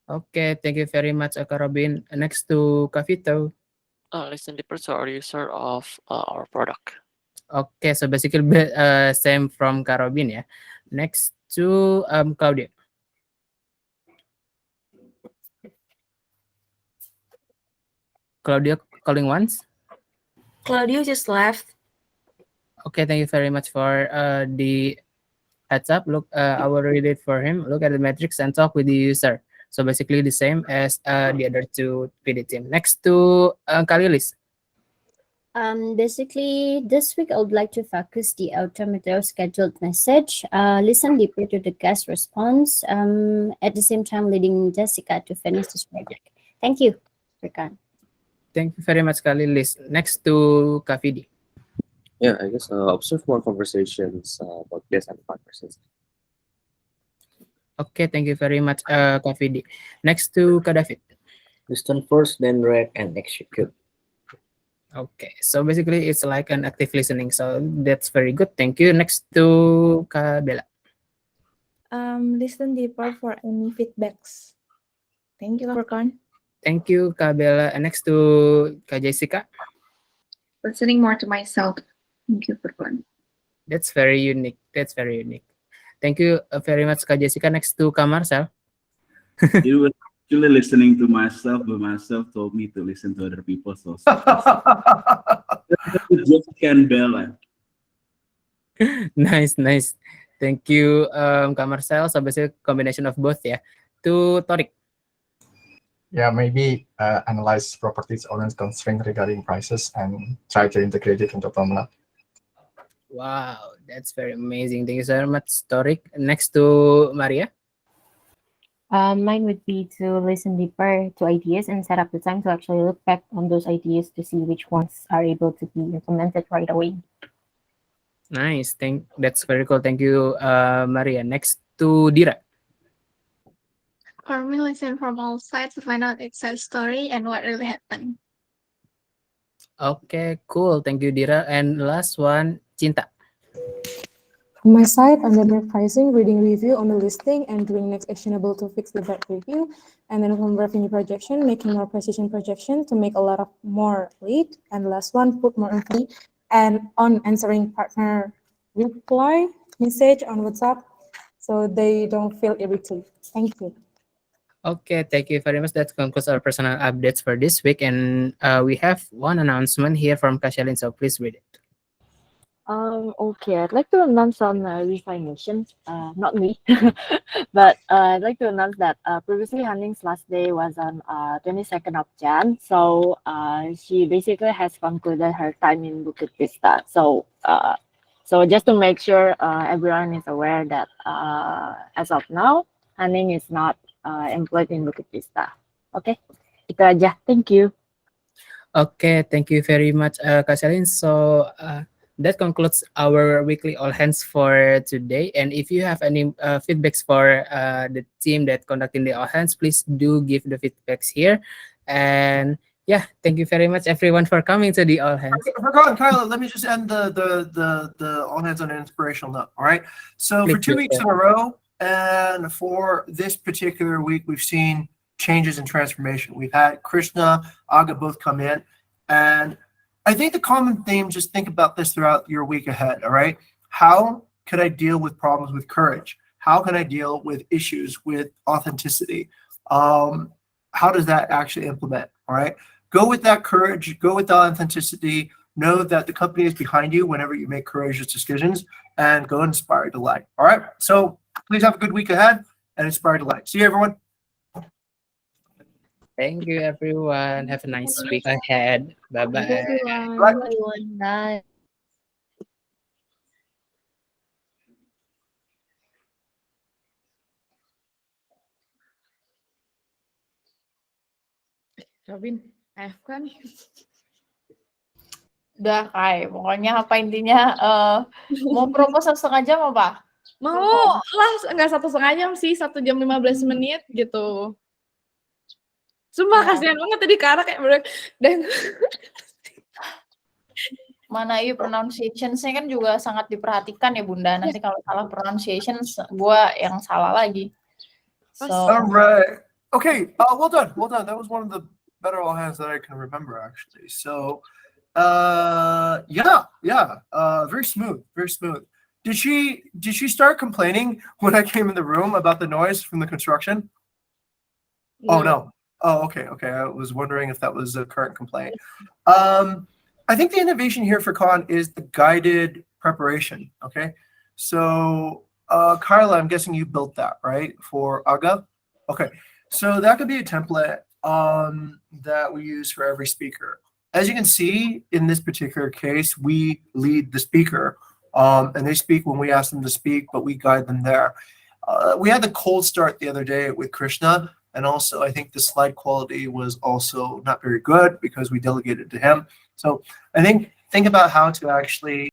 Okay, thank you very much, Kak Robin. Next to Kak Vito. Listen deeper to our user of our product. Okay, so basically same from Kak Robin, yeah. Next to Claudia. Claudia calling once. Claudio just left. Okay, thank you very much for the heads up. Look, I will read it for him. Look at the metrics and talk with the user. So basically the same as the other two PD team. Next to Kalilis. Basically, this week I would like to focus the automated scheduled message, listen deeper to the guest response, at the same time leading Jessica to finish this project. Thank you, Rikan. Thank you very much, Kalilis. Next to Kafidi. Yeah, I guess observe more conversations about guests and partners. Okay, thank you very much, Kafidi. Next to David. Listen first, then read and execute. Okay, so basically it's like an active listening. So that's very good. Thank you. Next to Bella. Listen deeper for any feedbacks. Thank you, Furkan. Thank you, Bella. Next to Jessica. Listening more to myself. Thank you, Furkan. That's very unique. Thank you very much, Kak Jessica. Next to Marcel. actually listening to myself, but myself told me to listen to other people. So just can balance. Nice, nice. Thank you, Kak Marcel. So basically combination of both ya. To Torik. Yeah, maybe analyze properties owner's constraint regarding prices and try to integrate it into formula. Wow, that's very amazing. Thank you so much, Torik. Next to Maria. Mine would be to listen deeper to ideas and set up the time to actually look back on those ideas to see which ones are able to be implemented right away. Nice. That's very cool. Thank you, Maria. Next to Dira. For me, listen from all sides to find out exact story and what really happened. Okay, cool. Thank you, Dira. And last one, Cinta. On my side, under pricing, reading review on the listing and doing next actionable to fix the bad review. And then from revenue projection, making more precision projection to make a lot of more lead. And last one, put more emphasis and on answering partner reply message on WhatsApp so they don't feel irritated. Thank you. Okay, thank you very much. That concludes our personal updates for this week. And we have one announcement here from Kashalin, so please read it. Okay, I'd like to announce some resignation. Not me, but I'd like to announce that previously Haning's last day was on 22nd of Jan. So she basically has concluded her time in Bukit Vista. So just to make sure everyone is aware that as of now, Haning is not employed in Bukit Vista. Okay, itu aja. Thank you. Okay, thank you very much, Kashalin. So that concludes our weekly all hands for today. And if you have any feedbacks for the team that conducting the all hands, please do give the feedbacks here. And yeah, thank you very much everyone for coming to the all hands. Okay, forgotten, Kyla. Let me just end the all hands on an inspirational note. All right. So for 2 weeks in a row, and for this particular week, we've seen changes in transformation. We've had Krishna, Aga both come in, and I think the common theme, just think about this throughout your week ahead, all right? How could I deal with problems with courage? How can I deal with issues with authenticity? How does that actually implement, all right? Go with that courage, go with the authenticity, know that the company is behind you whenever you make courageous decisions, and go inspire delight, all right? So please have a good week ahead and inspire delight. See you, everyone. Thank you, everyone. Have a nice week ahead. Bye-bye. Everyone. Bye. Robin, kan? Udah, Kai. Pokoknya apa intinya, mau proposal setengah jam apa? Mau lah, nggak 1,5 jam sih, 1 jam 15 menit gitu. Sumpah kasihan banget tadi Kara kayak bener dan Mana iya pronunciation-nya kan juga sangat diperhatikan ya Bunda. Nanti kalau salah pronunciation, gua yang salah lagi. So, All right. Okay. Well done. Well done. That was one of the better all hands that I can remember, actually. So, yeah. Very smooth. Very smooth. Did she start complaining when I came in the room about the noise from the construction? Oh no. Oh, okay. I was wondering if that was a current complaint. I think the innovation here for Khan is the guided preparation. Okay. So, Carla, I'm guessing you built that, right? For Aga? Okay. So that could be a template that we use for every speaker. As you can see, in this particular case, we lead the speaker. And they speak when we ask them to speak, but we guide them there. We had the cold start the other day with Krishna, and also I think the slide quality was also not very good because we delegated to him. So I think about how to actually